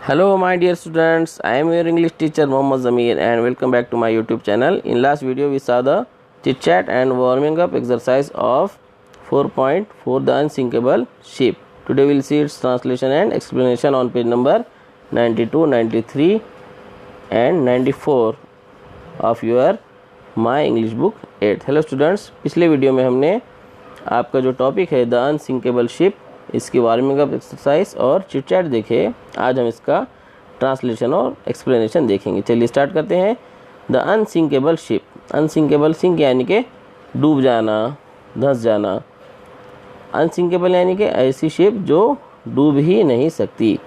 Hello my dear students, I am your English teacher Mohammad Zamir and welcome back to my YouTube channel. In last video we saw the chit chat and warming up exercise of 4.4 the unsinkable ship. Today we will see its translation and explanation on page number 92, 93 and 94 of your My English Book 8. Hello students, पिछले video में हमने आपका जो topic है the unsinkable ship, इसकी warming up exercise और chit chat देखे। आज हम इसका ट्रांसलेशन और एक्सप्लेनेशन देखेंगे। चलिए स्टार्ट करते हैं। The unsinkable ship, unsinkable sink यानी कि डूब जाना, धंस जाना। अनसिंकेबल यानी कि ऐसी शिप जो डूब ही नहीं सकती,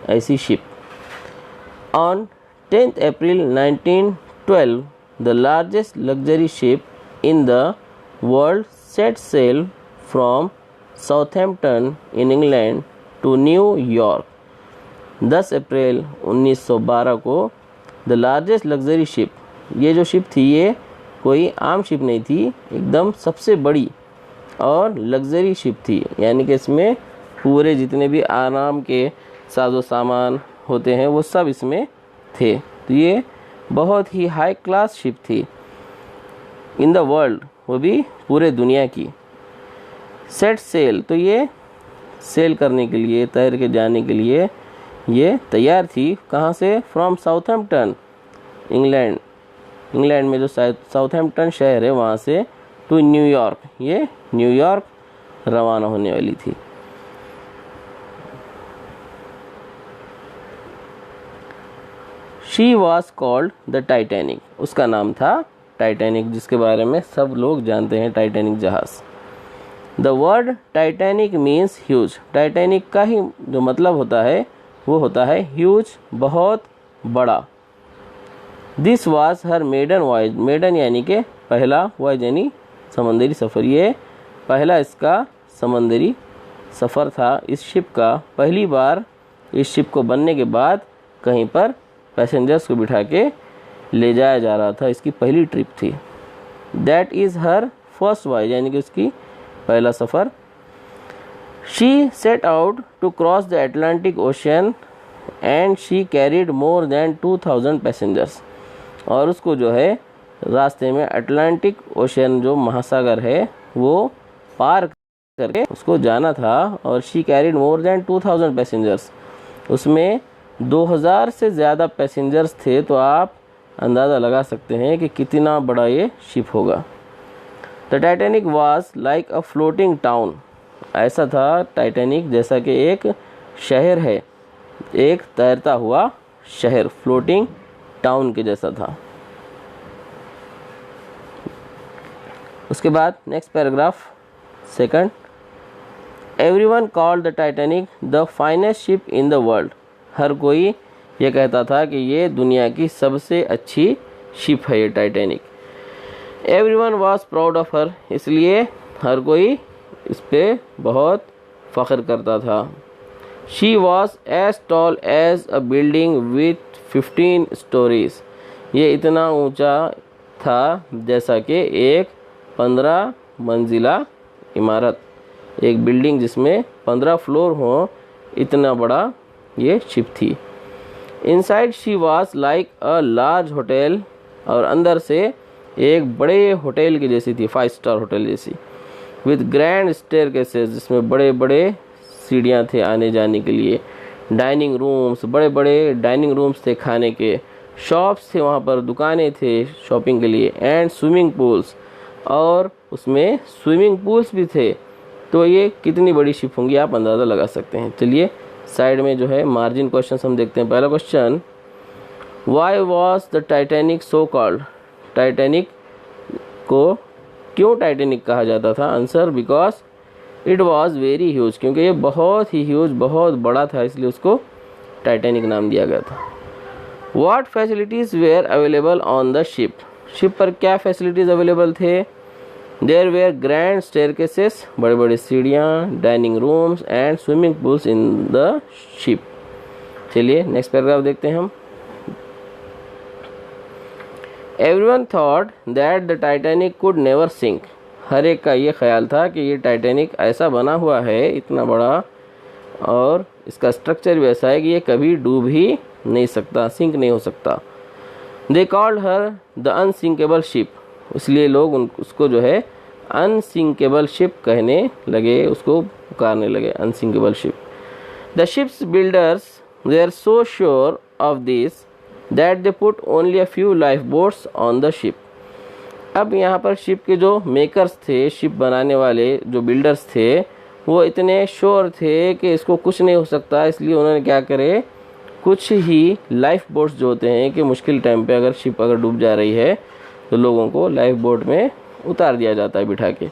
ऐसी ship. On 10th April 1912 the largest luxury ship in the world set sail from Southampton in England to New York। 10 अप्रैल 1912 को द लार्जेस्ट लग्जरी शिप, ये जो शिप थी ये कोई आम शिप नहीं थी, एकदम सबसे बड़ी और लग्जरी शिप थी, यानी कि इसमें पूरे जितने भी आराम के साजो सामान होते हैं वो सब इसमें थे। तो ये बहुत ही हाई क्लास शिप थी इन द वर्ल्ड, वो भी पूरे दुनिया की। सेट सेल, तो ये सेल करने के लिए, तैर के जाने के लिए ये तैयार थी। कहाँ से? From Southampton, England. इंग्लैंड में जो साउथहैम्पटन शहर है वहाँ से टू न्यूयॉर्क, ये न्यूयॉर्क रवाना होने वाली थी। She was called the Titanic, उसका नाम था टाइटैनिक, जिसके बारे में सब लोग जानते हैं, टाइटैनिक जहाज। The word Titanic means huge, Titanic का ही जो मतलब होता है वो होता है ह्यूज, बहुत बड़ा। This was her maiden voyage, maiden यानी कि पहला, वॉयज यानी समंदरी सफ़र, ये पहला इसका समंदरी सफ़र था इस शिप का। पहली बार इस शिप को बनने के बाद कहीं पर पैसेंजर्स को बिठा के ले जाया जा रहा था, इसकी पहली ट्रिप थी। That is her first voyage, यानी कि उसकी पहला सफ़र। She set out to cross the Atlantic ocean and she carried more than 2000 passengers, और उसको जो है रास्ते में अटलांटिक ओशन जो महासागर है वो पार करके उसको जाना था, और she carried more than 2000 passengers, उसमें 2000 से ज़्यादा पैसेंजर्स थे। तो आप अंदाज़ा लगा सकते हैं कि कितना बड़ा ये शिप होगा। The Titanic was like a floating town, ऐसा था टाइटैनिक जैसा कि एक शहर है, एक तैरता हुआ शहर, फ्लोटिंग टाउन के जैसा था। उसके बाद next paragraph second, everyone called the Titanic the finest ship in the world, हर कोई ये कहता था कि ये दुनिया की सबसे अच्छी शिप है ये Titanic. Everyone was proud of her, इसलिए हर कोई इस पे बहुत फ़ख्र करता था। She was as tall as a building with 15 storeys, ये इतना ऊंचा था जैसा कि एक 15 मंजिला इमारत, एक बिल्डिंग जिसमें 15 फ्लोर हो, इतना बड़ा ये शिप थी। Inside she was like a large hotel, और अंदर से एक बड़े होटल की जैसी थी, 5 स्टार होटल जैसी। विद ग्रैंड स्टेयरकेसेस, जिसमें बड़े बड़े सीढ़ियाँ थे आने जाने के लिए। डाइनिंग रूम्स, बड़े बड़े डाइनिंग रूम्स थे खाने के। शॉप्स थे वहाँ पर, दुकानें थे शॉपिंग के लिए। एंड स्विमिंग पूल्स, और उसमें स्विमिंग पूल्स भी थे। तो ये कितनी बड़ी शिप होंगी आप अंदाज़ा लगा सकते हैं। चलिए साइड में जो है मार्जिन क्वेश्चन हम देखते हैं। पहला question, why was the Titanic so called, Titanic को क्यों टाइटैनिक कहा जाता था? Answer, because it was very huge, क्योंकि ये बहुत ही ह्यूज, बहुत बड़ा था, इसलिए उसको टाइटैनिक नाम दिया गया था। What facilities were available on the ship, ship पर क्या फैसिलिटीज़ अवेलेबल थे? देयर वेयर ग्रैंड स्टेयरकेसेस, बड़े बड़े सीढ़ियाँ, dining rooms and swimming pools in the ship. चलिए नेक्स्ट पैराग्राफ देखते हैं हम। Everyone thought that the Titanic could never sink, हर एक का ये ख्याल था कि ये टाइटैनिक ऐसा बना हुआ है, इतना बड़ा, और इसका स्ट्रक्चर भी ऐसा है कि ये कभी डूब ही नहीं सकता, सिंक नहीं हो सकता। They called her the unsinkable ship, इसलिए लोग उसको जो है अनसिंकेबल शिप कहने लगे, उसको पुकारने लगे unsinkable ship. The ship's builders they are so sure of this that they put only a few lifeboats on the ship. अब यहाँ पर शिप के जो मेकर्स थे, शिप बनाने वाले जो बिल्डर्स थे, वो इतने श्योर थे कि इसको कुछ नहीं हो सकता, इसलिए उन्होंने क्या करे, कुछ ही लाइफ बोट्स जो होते हैं कि मुश्किल टाइम पे अगर शिप अगर डूब जा रही है तो लोगों को लाइफ बोट में उतार दिया जाता है बिठा के।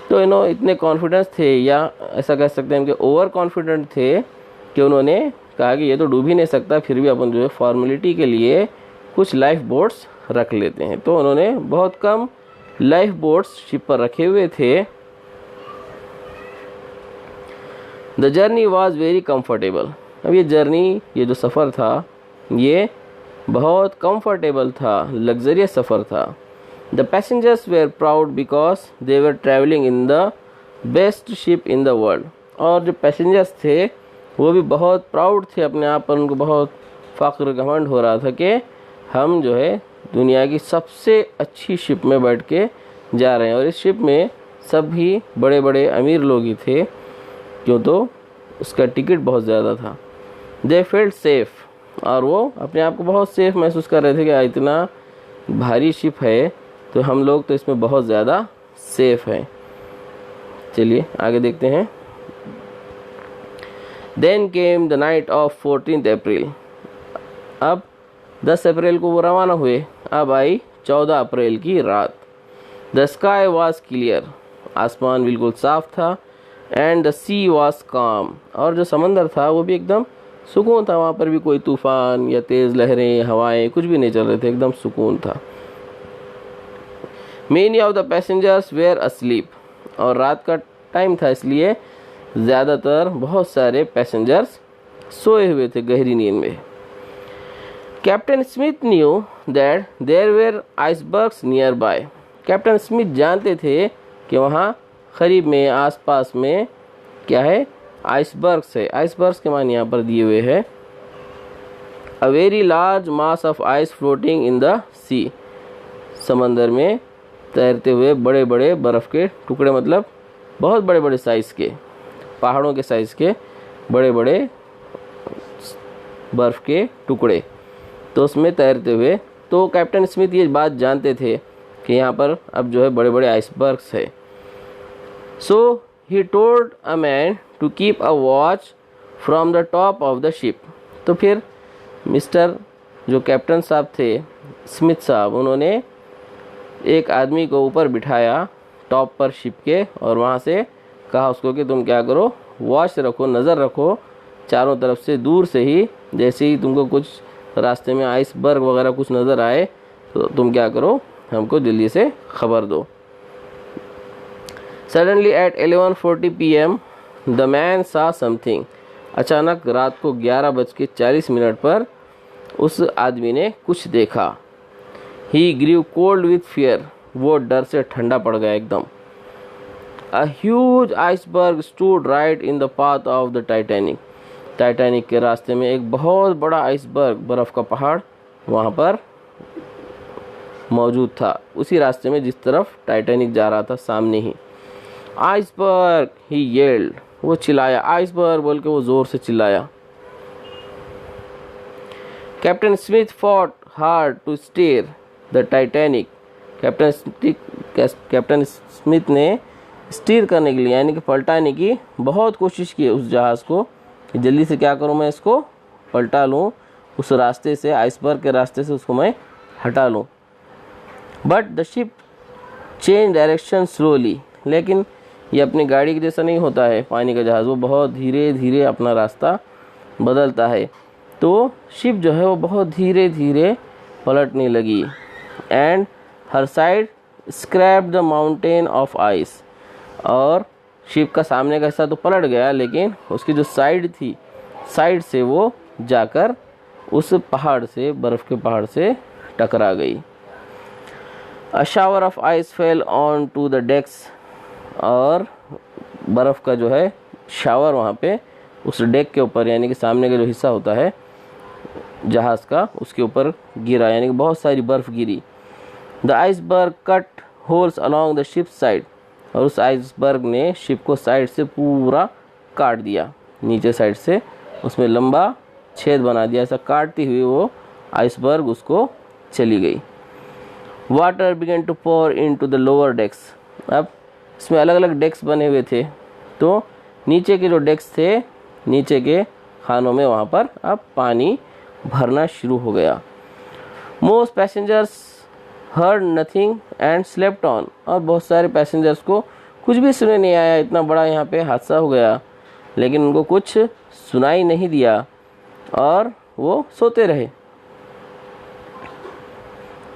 तो इतने कॉन्फिडेंस थे, या ऐसा कह सकते हैं कि ओवर कॉन्फिडेंट थे, कि उन्होंने कहा कि ये तो डूब ही नहीं सकता, फिर भी अपन जो है फॉर्मेलिटी के लिए कुछ लाइफ बोट्स रख लेते हैं। तो उन्होंने बहुत कम लाइफ बोट्स शिप पर रखे हुए थे। The journey was very comfortable. अब ये जर्नी, ये जो सफ़र था, ये बहुत कंफर्टेबल था, लग्जरियस सफ़र था। The passengers were proud because they were travelling in the best ship in the world. और जो पैसेंजर्स थे वो भी बहुत प्राउड थे अपने आप पर, उनको बहुत फ़ख्र घमंड हो रहा था कि हम जो है दुनिया की सबसे अच्छी शिप में बैठ के जा रहे हैं। और इस शिप में सभी बड़े बड़े अमीर लोग ही थे, क्यों तो उसका टिकट बहुत ज़्यादा था। दे फेल्ट सेफ़, और वो अपने आप को बहुत सेफ़ महसूस कर रहे थे कि इतना भारी शिप है तो हम लोग तो इसमें बहुत ज़्यादा सेफ़ हैं। चलिए आगे देखते हैं। Then came the night of 14 April. अब 10 अप्रैल को वो रवाना हुए, अब आई 14 अप्रैल की रात। द स्काई वॉज क्लियर, आसमान बिल्कुल साफ था। एंड द सी वॉज काम, और जो समंदर था वो भी एकदम सुकून था, वहाँ पर भी कोई तूफ़ान या तेज़ लहरें, हवाएं कुछ भी नहीं चल रहे थे, एकदम सुकून था। Many of the passengers were asleep, और रात का टाइम था इसलिए ज़्यादातर बहुत सारे पैसेंजर्स सोए हुए थे गहरी नींद में। Captain Smith knew that there were icebergs nearby. Captain Smith जानते थे कि वहाँ करीब में, आसपास में क्या है, आइसबर्ग्स है। आइसबर्ग्स के मान यहाँ पर दिए हुए हैं। A very large mass of ice floating in the sea, समंदर में तैरते हुए बड़े बड़े बर्फ़ के टुकड़े, मतलब बहुत बड़े बड़े साइज़ के, पहाड़ों के साइज़ के बड़े बड़े बर्फ़ के टुकड़े, तो उसमें तैरते हुए। तो कैप्टन स्मिथ ये बात जानते थे कि यहाँ पर अब जो है बड़े बड़े आइसबर्ग्स है। So he told a man to keep a watch from the top of the ship. तो फिर मिस्टर जो कैप्टन साहब थे, स्मिथ साहब, उन्होंने एक आदमी को ऊपर बिठाया टॉप पर शिप के, और वहाँ से कहा उसको कि तुम क्या करो, वॉच रखो, नज़र रखो चारों तरफ से, दूर से ही जैसे ही तुमको कुछ रास्ते में आइसबर्ग वगैरह कुछ नज़र आए तो तुम क्या करो, हमको जल्दी से खबर दो। Suddenly eight 11:40 PM the man सा समथिंग। अचानक रात को 11:40 पर उस आदमी ने कुछ देखा। He grew cold with fear, वो डर से ठंडा पड़ गया एकदम। A huge iceberg stood right in the path of the Titanic. Titanic के रास्ते में एक बहुत बड़ा आइसबर्ग, बर्फ़ का पहाड़ वहाँ पर मौजूद था, उसी रास्ते में जिस तरफ टाइटैनिक जा रहा था, सामने ही। आइसबर्ग, ही येल्ड, वो चिल्लाया, आइसबर्ग बोल के वो ज़ोर से चिल्लाया। Captain Smith fought hard to steer the Titanic. Captain Smith ने स्टीयर करने के लिए, यानी कि पलटाने की बहुत कोशिश की उस जहाज़ को, कि जल्दी से क्या करूं, मैं इसको पलटा लूं, उस रास्ते से, आइसबर्ग के रास्ते से उसको मैं हटा लूं। But the ship change direction slowly, लेकिन ये अपनी गाड़ी के जैसा नहीं होता है पानी का जहाज़, वो बहुत धीरे धीरे अपना रास्ता बदलता है। तो शिप जो है वो बहुत धीरे धीरे पलटने लगी। And her side scrap the mountain of ice, और शिप का सामने का हिस्सा तो पलट गया, लेकिन उसकी जो साइड थी, साइड से वो जाकर उस पहाड़ से, बर्फ़ के पहाड़ से टकरा गई। A shower of ice fell on to the decks, और बर्फ़ का जो है शावर वहाँ पे उस डेक के ऊपर, यानी कि सामने का जो हिस्सा होता है जहाज़ का, उसके ऊपर गिरा, यानी कि बहुत सारी बर्फ़ गिरी। The iceberg cut holes along the ship side, और उस आइसबर्ग ने शिप को साइड से पूरा काट दिया, नीचे साइड से उसमें लंबा छेद बना दिया। ऐसा काटती हुई वो आइसबर्ग उसको चली गई। Water began to pour into the lower decks, अब इसमें अलग अलग डेक्स बने हुए थे, तो नीचे के जो डेक्स थे, नीचे के खानों में वहाँ पर अब पानी भरना शुरू हो गया। Most passengers heard nothing and slept on, और बहुत सारे पैसेंजर्स को कुछ भी सुने नहीं आया, इतना बड़ा यहाँ पे हादसा हो गया, लेकिन उनको कुछ सुनाई नहीं दिया और वो सोते रहे।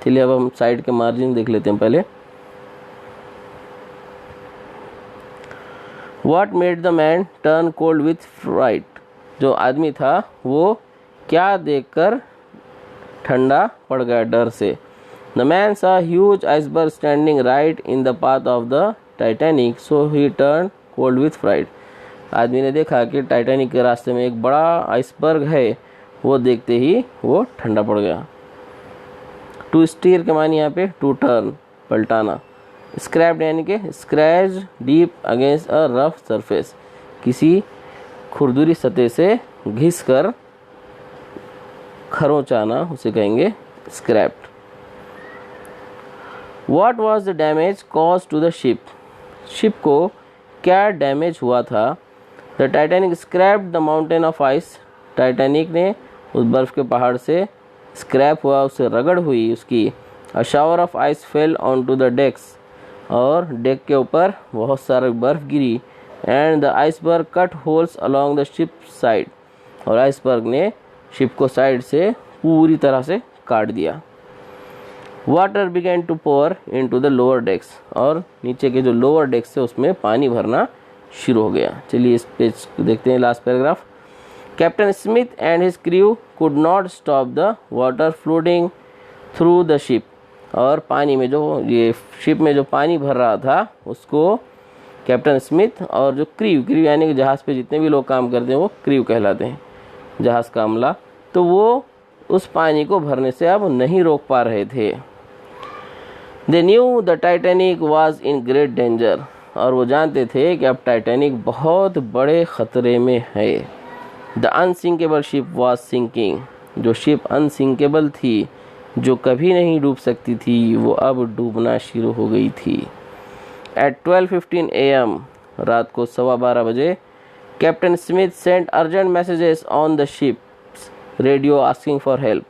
चलिए अब हम साइड के मार्जिन देख लेते हैं पहले। What made the man turn cold with fright, जो आदमी था वो क्या देखकर ठंडा पड़ गया डर से। The man saw a huge iceberg standing right in the path of the Titanic, so he turned cold with fright. आदमी ने देखा कि टाइटैनिक के रास्ते में एक बड़ा आइसबर्ग है, वो देखते ही वो ठंडा पड़ गया। टू स्टीयर के मानी यहाँ पे टू टर्न, पलटाना। स्क्रैप्ड यानी कि scratch deep against a rough surface, किसी खुरदुरी सतह से घिस कर खरोंचाना, उसे कहेंगे scraped. What was the damage caused to the ship? Ship को क्या डैमेज हुआ था? The Titanic scraped the mountain of ice. Titanic ने उस बर्फ के पहाड़ से स्क्रैप हुआ, उससे रगड़ हुई उसकी। A shower of ice fell onto the decks, और डेक के ऊपर बहुत सारी बर्फ गिरी। And the iceberg cut holes along the ship's side, और आइसबर्ग ने शिप को साइड से पूरी तरह से काट दिया। Water began to pour into the lower decks, और नीचे के जो लोअर डेक्स है उसमें पानी भरना शुरू हो गया। चलिए इस पेज को देखते हैं, last paragraph. Captain Smith and his crew could not stop the water floating through the ship, और पानी में जो ये शिप में जो पानी भर रहा था उसको कैप्टन स्मिथ और जो क्रू यानी कि जहाज़ पे जितने भी लोग काम करते हैं वो क्रू कहलाते हैं, जहाज़ का अमला, तो वो उस पानी को भरने से अब नहीं रोक पा रहे थे। They knew the Titanic was in great danger, और वो जानते थे कि अब टाइटैनिक बहुत बड़े ख़तरे में है। The unsinkable ship was sinking, जो शिप अनसिंकेबल थी, जो कभी नहीं डूब सकती थी, वो अब डूबना शुरू हो गई थी। At 12:15 AM, रात को 12:15 बजे, Captain Smith sent urgent messages on the ship's radio asking for help.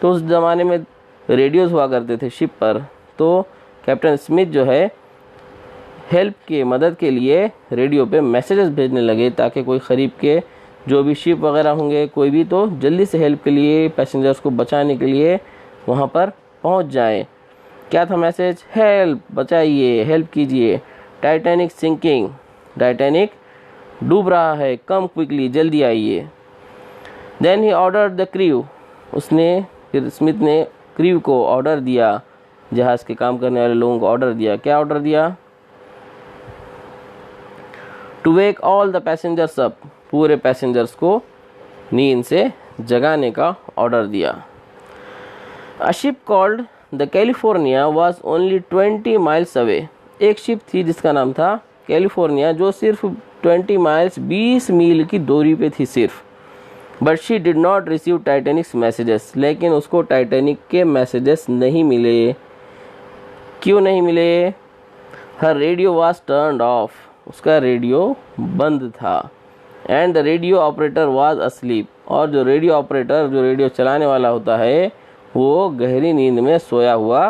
तो उस ज़माने में रेडियोज़ हुआ करते थे शिप पर, तो कैप्टन स्मिथ जो है हेल्प के मदद के लिए रेडियो पे मैसेजेस भेजने लगे, ताकि कोई करीब के जो भी शिप वगैरह होंगे, कोई भी, तो जल्दी से हेल्प के लिए, पैसेंजर्स को बचाने के लिए वहाँ पर पहुँच जाए। क्या था मैसेज? हेल्प, बचाइए, हेल्प कीजिए, टाइटैनिक सिंकिंग, टाइटैनिक डूब रहा है, कम क्विकली, जल्दी आइए। Then he order the crew, उसने फिर स्मिथ ने क्रू को ऑर्डर दिया, जहाज़ के काम करने वाले लोगों को ऑर्डर दिया। क्या ऑर्डर दिया? To wake all the passengers up, पूरे पैसेंजर्स को नींद से जगाने का ऑर्डर दिया। A ship called the California was only 20 miles away, एक शिप थी जिसका नाम था कैलिफोर्निया, जो सिर्फ 20 माइल्स 20 मील की दूरी पे थी सिर्फ। But she did not receive Titanic's messages, लेकिन उसको टाइटैनिक के मैसेजेस नहीं मिले। क्यों नहीं मिले? हर रेडियो वाज टर्न्ड ऑफ, उसका रेडियो बंद था। And the radio operator was asleep, और जो रेडियो ऑपरेटर, जो रेडियो चलाने वाला होता है, वो गहरी नींद में सोया हुआ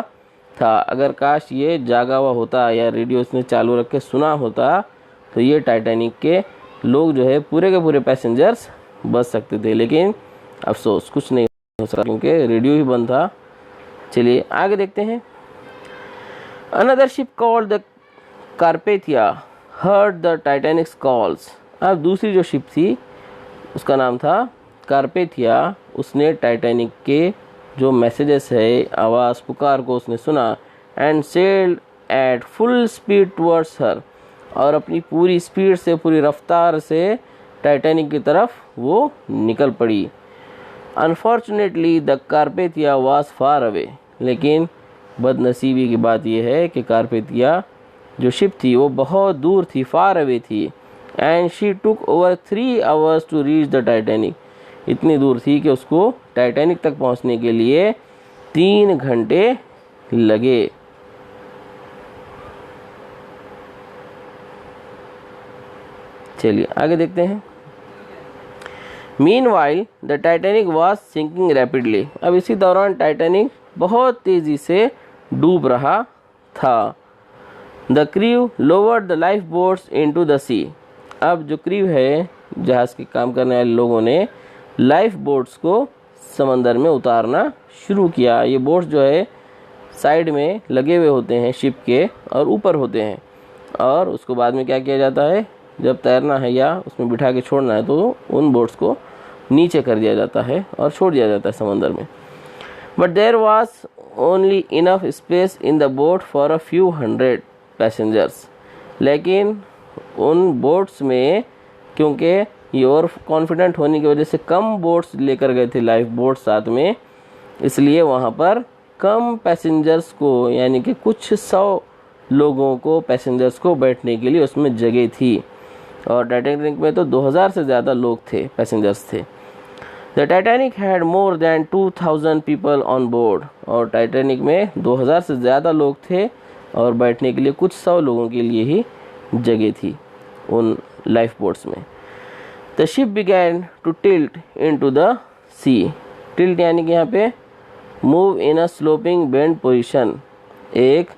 था। अगर काश ये जागा हुआ होता या रेडियो उसने चालू रख के सुना होता, तो ये टाइटैनिक के लोग जो है पूरे के पूरे पैसेंजर्स बच सकते थे, लेकिन अफसोस कुछ नहीं हो सका क्योंकि रेडियो ही बंद था। चलिए आगे देखते हैं। Another ship called the Carpathia heard the Titanic's calls, अब दूसरी जो शिप थी उसका नाम था कार्पेथिया, उसने टाइटैनिक के जो मैसेजेस है, आवाज़, पुकार को उसने सुना। And sailed at full speed towards हर, और अपनी पूरी स्पीड से, पूरी रफ्तार से टाइटैनिक की तरफ वो निकल पड़ी। Unfortunately the Carpathia was far away, लेकिन बदनसीबी की बात यह है कि कारपेथिया जो शिप थी वो बहुत दूर थी, फार अवे थी। And she took over 3 hours to reach the Titanic, इतनी दूर थी कि उसको टाइटैनिक तक पहुंचने के लिए 3 घंटे लगे। चलिए आगे देखते हैं। Meanwhile the Titanic was sinking rapidly, अब इसी दौरान टाइटैनिक बहुत तेजी से डूब रहा था। The crew lowered the life boats into the sea, अब जो क्रू है, जहाज के काम करने वाले लोगों ने लाइफ बोट्स को समंदर में उतारना शुरू किया। ये बोट्स जो है साइड में लगे हुए होते हैं शिप के और ऊपर होते हैं, और उसको बाद में क्या किया जाता है, जब तैरना है या उसमें बिठा के छोड़ना है तो उन बोट्स को नीचे कर दिया जाता है और छोड़ दिया जाता है समंदर में। But there was only enough space in the boat for a few hundred passengers, लेकिन उन बोट्स में क्योंकि ये और कॉन्फिडेंट होने की वजह से कम बोट्स लेकर गए थे, लाइफ बोट साथ में, इसलिए वहाँ पर कम पैसेंजर्स को, यानी कि कुछ 100 लोगों को, पैसेंजर्स को बैठने के लिए उसमें जगह थी। और टाइटैनिक में तो 2000 से ज़्यादा लोग थे, पैसेंजर्स थे। The Titanic had more than 2000 people on board, और टाइटैनिक में 2000 से ज़्यादा लोग थे और बैठने के लिए कुछ 100 लोगों के लिए ही जगह थी उन लाइफ बोट्स में। The ship began to tilt into the sea, tilt यानी कि यहाँ पे move in a sloping bend position, एक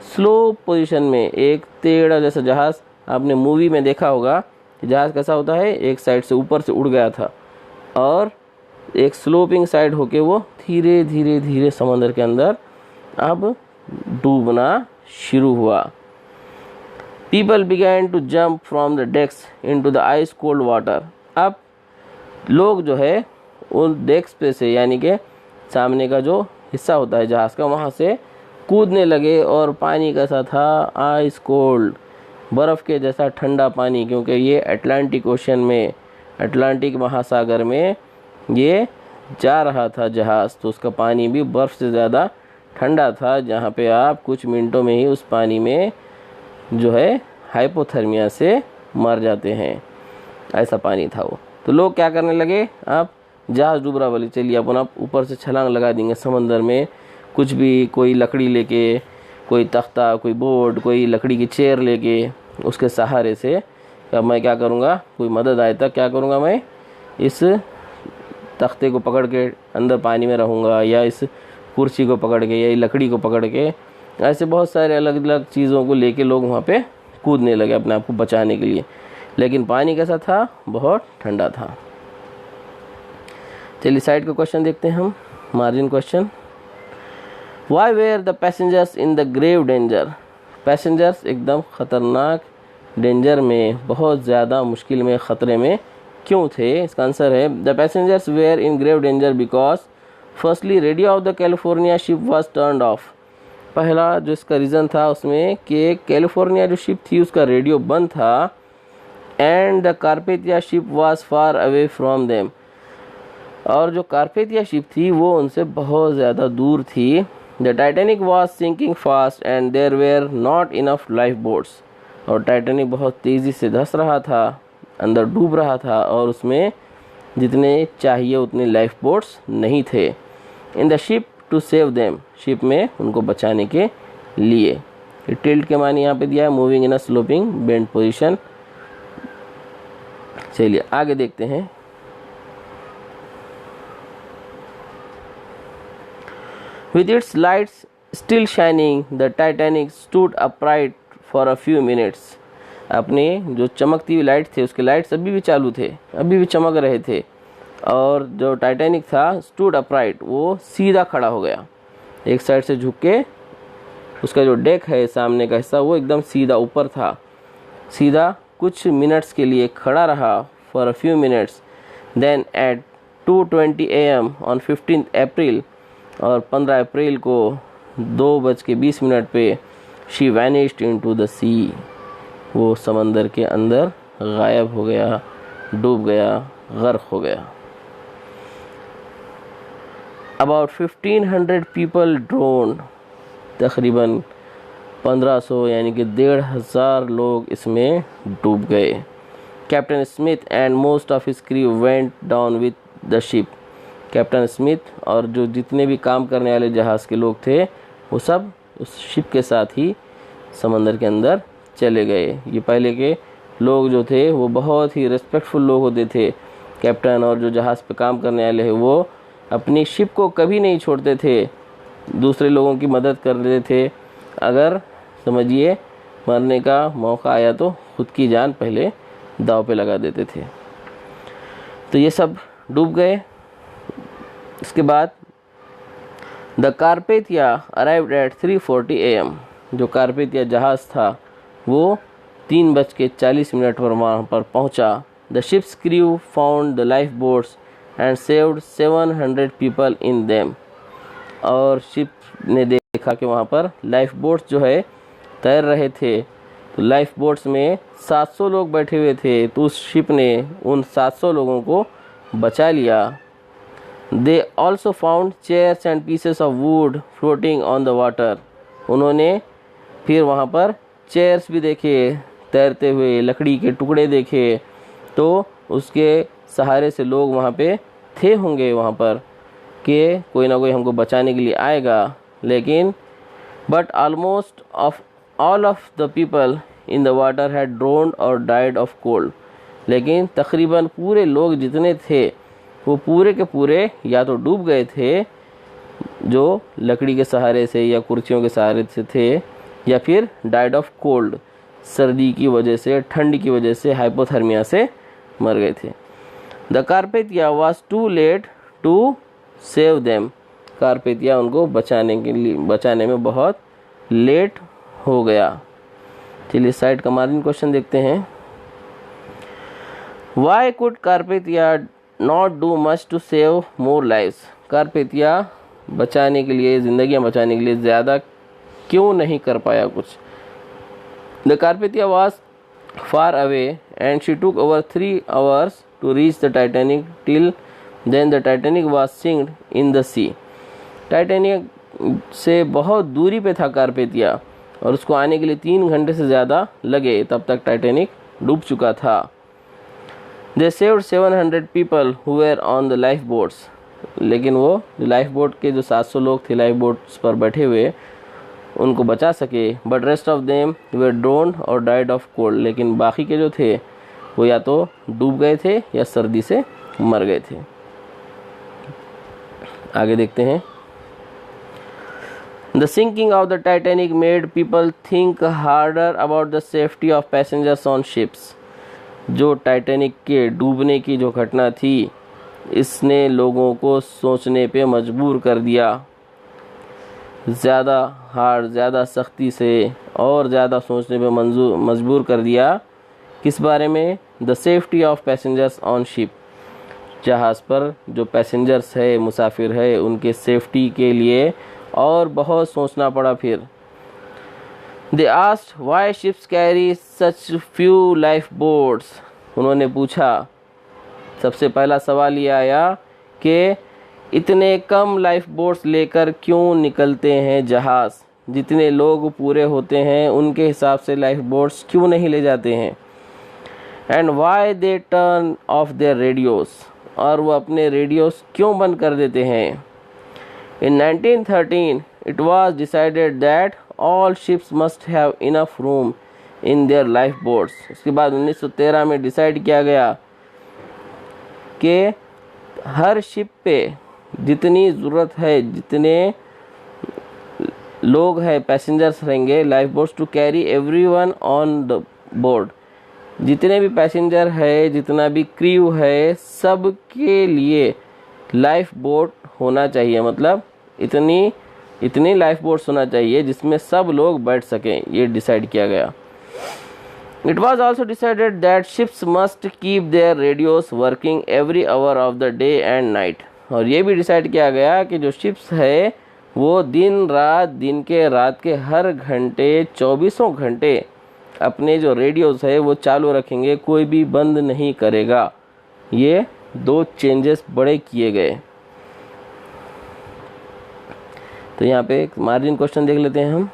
स्लो पोजीशन में, एक टेढ़ा जैसा जहाज़ आपने मूवी में देखा होगा कि जहाज़ कैसा होता है, एक साइड से ऊपर से उड़ गया था और एक स्लोपिंग साइड होके वो धीरे धीरे धीरे समंदर के अंदर अब डूबना शुरू हुआ। People began to jump from the decks into the ice cold water, अब लोग जो है उन डेक्स पे से, यानी कि सामने का जो हिस्सा होता है जहाज़ का, वहाँ से कूदने लगे। और पानी कैसा था, आइस कोल्ड, बर्फ़ के जैसा ठंडा पानी, क्योंकि ये अटलांटिक ओशन में, अटलांटिक महासागर में ये जा रहा था जहाज़, तो उसका पानी भी बर्फ़ से ज़्यादा ठंडा था, जहाँ पे आप कुछ मिनटों में ही उस पानी में जो है हाइपोथर्मिया से मर जाते हैं, ऐसा पानी था वो। तो लोग क्या करने लगे, आप जहाज़ डूब रहा, बोले चलिए अपन आप ऊपर से छलांग लगा देंगे समंदर में, कुछ भी, कोई लकड़ी लेके, कोई तख्ता, कोई बोर्ड, कोई लकड़ी की चेयर लेके, उसके सहारे से अब मैं क्या करूँगा, कोई मदद आए तक क्या करूँगा, मैं इस तख्ते को पकड़ के अंदर पानी में रहूँगा, या इस कुर्सी को पकड़ के, या लकड़ी को पकड़ के, ऐसे बहुत सारे अलग अलग चीज़ों को लेके लोग वहाँ पे कूदने लगे अपने आप को बचाने के लिए। लेकिन पानी कैसा था, बहुत ठंडा था। चलिए साइड का क्वेश्चन देखते हैं हम, margin question. Why were the passengers in the grave danger, passengers एकदम ख़तरनाक डेंजर में, बहुत ज़्यादा मुश्किल में, ख़तरे में क्यों थे? इसका आंसर है the passengers were in grave danger because firstly radio of the California ship was turned off, पहला जो इसका रीज़न था उसमें कि कैलिफोर्निया जो शिप थी उसका रेडियो बंद था, and the Carpathia ship was far away from them, और जो कारपेथिया शिप थी वो उनसे बहुत ज़्यादा दूर थी। The Titanic was sinking fast and there were not enough lifeboats, और टाइटैनिक बहुत तेज़ी से धंस रहा था, अंदर डूब रहा था, और उसमें जितने चाहिए उतने लाइफ बोट्स नहीं थे। In the ship to save them, ship में उनको बचाने के लिए। टिल्ट के मानी यहाँ पे दिया है moving in a sloping bend position. चलिए आगे देखते हैं। With its lights still shining, the Titanic stood upright for a few minutes. अपने जो चमकती हुई लाइट थे उसके लाइट्स अभी भी चालू थे, अभी भी चमक रहे थे, और जो टाइटैनिक था stood upright, वो सीधा खड़ा हो गया, एक साइड से झुक के, उसका जो डेक है सामने का हिस्सा वो एकदम सीधा ऊपर था, सीधा कुछ मिनट्स के लिए खड़ा रहा, for a few minutes. Then at 2:20 AM on 15th April, और 15 अप्रैल को 2:20 पे शी वैनिश्ड इनटू द सी, वो समंदर के अंदर गायब हो गया, डूब गया, गर्क हो गया। अबाउट 1500 पीपल ड्रोन, तकरीबन 1500 यानी कि 1500 लोग इसमें डूब गए। Captain Smith and most of his crew went down with the ship. Captain Smith और जो जितने भी काम करने वाले जहाज़ के लोग थे वो सब उस शिप के साथ ही समंदर के अंदर चले गए। ये पहले के लोग जो थे वो बहुत ही रिस्पेक्टफुल लोग होते थे। कैप्टन और जो जहाज़ पे काम करने वाले हैं वो अपनी शिप को कभी नहीं छोड़ते थे, दूसरे लोगों की मदद कर रहे थे। अगर समझिए मरने का मौका आया तो खुद की जान पहले दांव पे लगा देते थे। तो ये सब डूब गए। इसके बाद द कारपेथिया अराइव्ड एट 3:40 AM। जो कारपेथिया जहाज़ था वो 3:40 पर वहाँ पर पहुँचा। The ships crew found the life boats and saved 700 people in them. और शिप ने देखा कि वहाँ पर लाइफ बोट्स जो है तैर रहे थे, तो लाइफ बोट्स में 700 लोग बैठे हुए थे, तो उस शिप ने उन 700 लोगों को बचा लिया। They also found chairs and pieces of would floating on the water. उन्होंने फिर वहाँ पर चेयर्स भी देखे तैरते हुए, लकड़ी के टुकड़े देखे, तो उसके सहारे से लोग वहाँ पे थे होंगे वहाँ पर कि कोई ना कोई हमको बचाने के लिए आएगा। लेकिन but almost of all of the people in the water had drowned और डाइड ऑफ कोल्ड। लेकिन तकरीबन पूरे लोग जितने थे वो पूरे के पूरे या तो डूब गए थे, जो लकड़ी के सहारे से या कुर्सियों के सहारे से थे, या फिर डाइड ऑफ कोल्ड, सर्दी की वजह से, ठंड की वजह से, हाइपोथर्मिया से मर गए थे। The Carpathia was too late to save them. Carpathia उनको बचाने में बहुत लेट हो गया। चलिए साइड का मार्जिन क्वेश्चन देखते हैं। Why could Carpathia not do much to save more lives. Carpathia बचाने के लिए, ज़िंदगियाँ बचाने के लिए ज़्यादा क्यों नहीं कर पाया कुछ। The Carpathia was far away and she took over 3 hours to reach the Titanic. Till then the Titanic was sinked in the sea. Titanic से बहुत दूरी पे था कारपेथिया और उसको आने के लिए 3 घंटे से ज़्यादा लगे, तब तक टाइटैनिक डूब चुका था। They saved 700 people who were on the life boats. लेकिन वो लाइफ बोट के जो 700 लोग थे लाइफ बोट्स पर बैठे हुए उनको बचा सके। बट रेस्ट ऑफ देम वे ड्रोन्ड और डाइड ऑफ कोल्ड। लेकिन बाकी के जो थे वो या तो डूब गए थे या सर्दी से मर गए थे। आगे देखते हैं। The sinking of the Titanic made people think harder about the safety of passengers on ships. जो टाइटैनिक के डूबने की जो घटना थी इसने लोगों को सोचने पे मजबूर कर दिया, ज़्यादा हार्ड, ज़्यादा सख्ती से और ज़्यादा सोचने पे मजबूर कर दिया। किस बारे में? The safety of passengers on ship. जहाज़ पर जो पैसेंजर्स है, मुसाफिर है, उनके सेफ्टी के लिए और बहुत सोचना पड़ा। फिर they asked why ships carry such few life boats. उन्होंने पूछा, सबसे पहला सवाल ये आया कि इतने कम लाइफ बोट्स लेकर क्यों निकलते हैं जहाज़। जितने लोग पूरे होते हैं उनके हिसाब से लाइफ बोट्स क्यों नहीं ले जाते हैं। And why they turn of their radios. और वो अपने रेडियोस क्यों बंद कर देते हैं। इन 1913 it was decided that all ships must have enough room in their life boats. उसके बाद 1913 में डिसाइड किया गया कि हर शिप पे जितनी ज़रूरत है, जितने लोग हैं, पैसेंजर्स रहेंगे lifeboats, to carry everyone on the board. जितने भी पैसेंजर है, जितना भी क्रू है, सब के लिए लाइफ बोट होना चाहिए। मतलब इतनी लाइफ बोट्स होना चाहिए जिसमें सब लोग बैठ सकें, ये डिसाइड किया गया। It was also decided that ships must keep their radios working every hour of the day and night. और ये भी डिसाइड किया गया कि जो शिप्स है वो दिन रात, दिन के रात के हर घंटे 24 घंटे अपने जो रेडियोस है वो चालू रखेंगे, कोई भी बंद नहीं करेगा। ये 2 चेंजेस बड़े किए गए। तो यहाँ पे एक मार्जिन क्वेश्चन देख लेते हैं हम।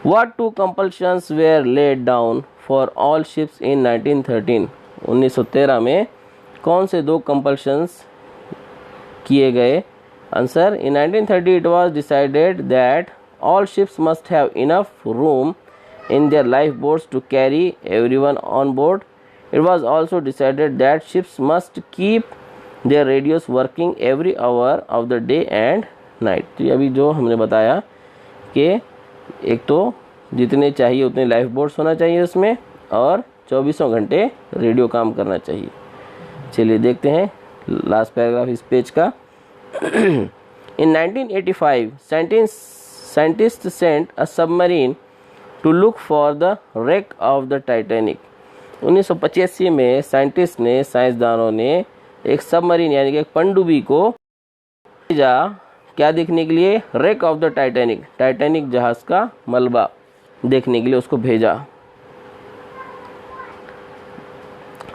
What 2 compulsions were laid down for all ships in 1913? 1913 में कौन से 2 compulsions किए गए? Answer, in 1930 it was decided that all ships must have enough room in their lifeboats to carry everyone on board. It was also decided that ships must keep their radios working every hour of the day and night. तो अभी जो हमने बताया कि एक तो जितने चाहिए उतने लाइफ बोट्स होना चाहिए उसमें, और 24 घंटे रेडियो काम करना चाहिए। चलिए देखते हैं लास्ट पैराग्राफ इस पेज का। In 1985, scientists sent a submarine to look for the wreck of the Titanic. 1985 में साइंसदानों ने एक सबमरीन यानी कि एक पनडुब्बी को भेजा, क्या देखने के लिए? रेक ऑफ द टाइटैनिक जहाज का मलबा देखने के लिए उसको भेजा।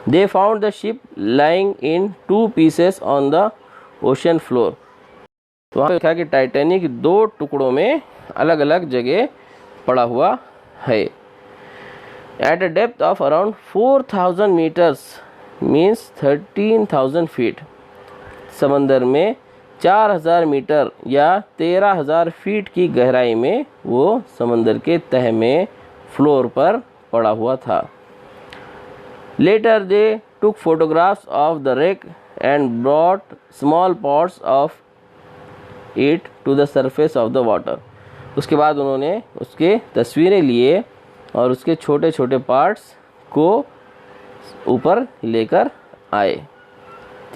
They found the ship lying in 2 pieces on the ocean floor. तो वहाँ पे देखा कि टाइटैनिक 2 टुकड़ों में अलग अलग जगह पड़ा हुआ है। At a depth of around 4,000 meters means 13,000 feet. समंदर में 4,000 मीटर या 13,000 फीट की गहराई में वो समंदर के तह में फ्लोर पर पड़ा हुआ था। Later they took photographs of the wreck and brought small parts of it to the surface of the water. उसके बाद उन्होंने उसके तस्वीरें लिए और उसके छोटे छोटे पार्ट्स को ऊपर लेकर आए।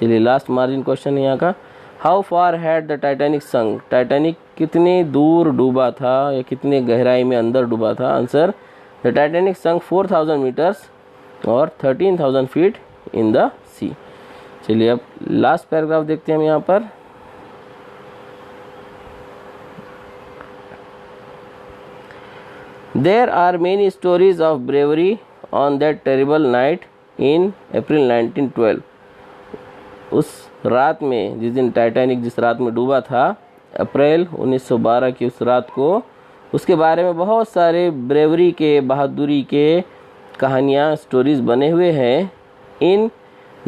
चलिए लास्ट मार्जिन क्वेश्चन यहाँ का। How far had the Titanic sunk? Titanic कितने दूर डूबा था या कितने गहराई में अंदर डूबा था? Answer, the Titanic sunk 4,000 metres और 13,000 फीट इन द सी। चलिए अब लास्ट पैराग्राफ देखते हैं हम यहाँ पर। There are many stories of bravery on that terrible night in April 1912. उस रात में, जिस दिन टाइटैनिक जिस रात में डूबा था, अप्रैल 1912 की उस रात को, उसके बारे में बहुत सारे ब्रेवरी के, बहादुरी के कहानियाँ, स्टोरीज बने हुए हैं। In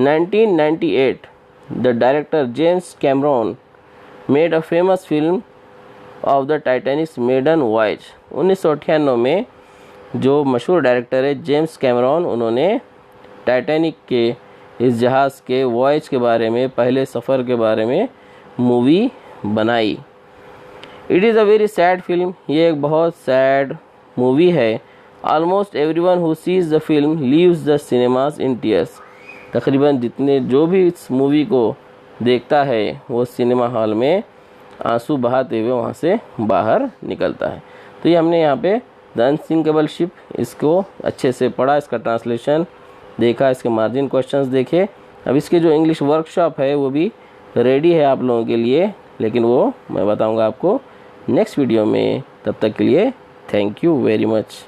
1998 the director James Cameron made a famous film of the Titanic's maiden voyage. 1998 में जो मशहूर डायरेक्टर है जेम्स कैमरॉन, उन्होंने टाइटैनिक के इस जहाज़ के वॉयज के बारे में, पहले सफ़र के बारे में मूवी बनाई। It is a very sad film. ये एक बहुत सैड मूवी है। Almost everyone who seize the film leaves the cinemas in tears. तकरीबन जो भी इस मूवी को देखता है वो सिनेमा हॉल में आंसू बहाते हुए वहाँ से बाहर निकलता है। तो ये हमने यहाँ पे द अनसिंकेबल शिप, इसको अच्छे से पढ़ा, इसका ट्रांसलेशन देखा, इसके मार्जिन क्वेश्चंस देखे। अब इसके जो इंग्लिश वर्कशॉप है वो भी रेडी है आप लोगों के लिए, लेकिन वो मैं बताऊँगा आपको नेक्स्ट वीडियो में। तब तक के लिए थैंक यू वेरी मच।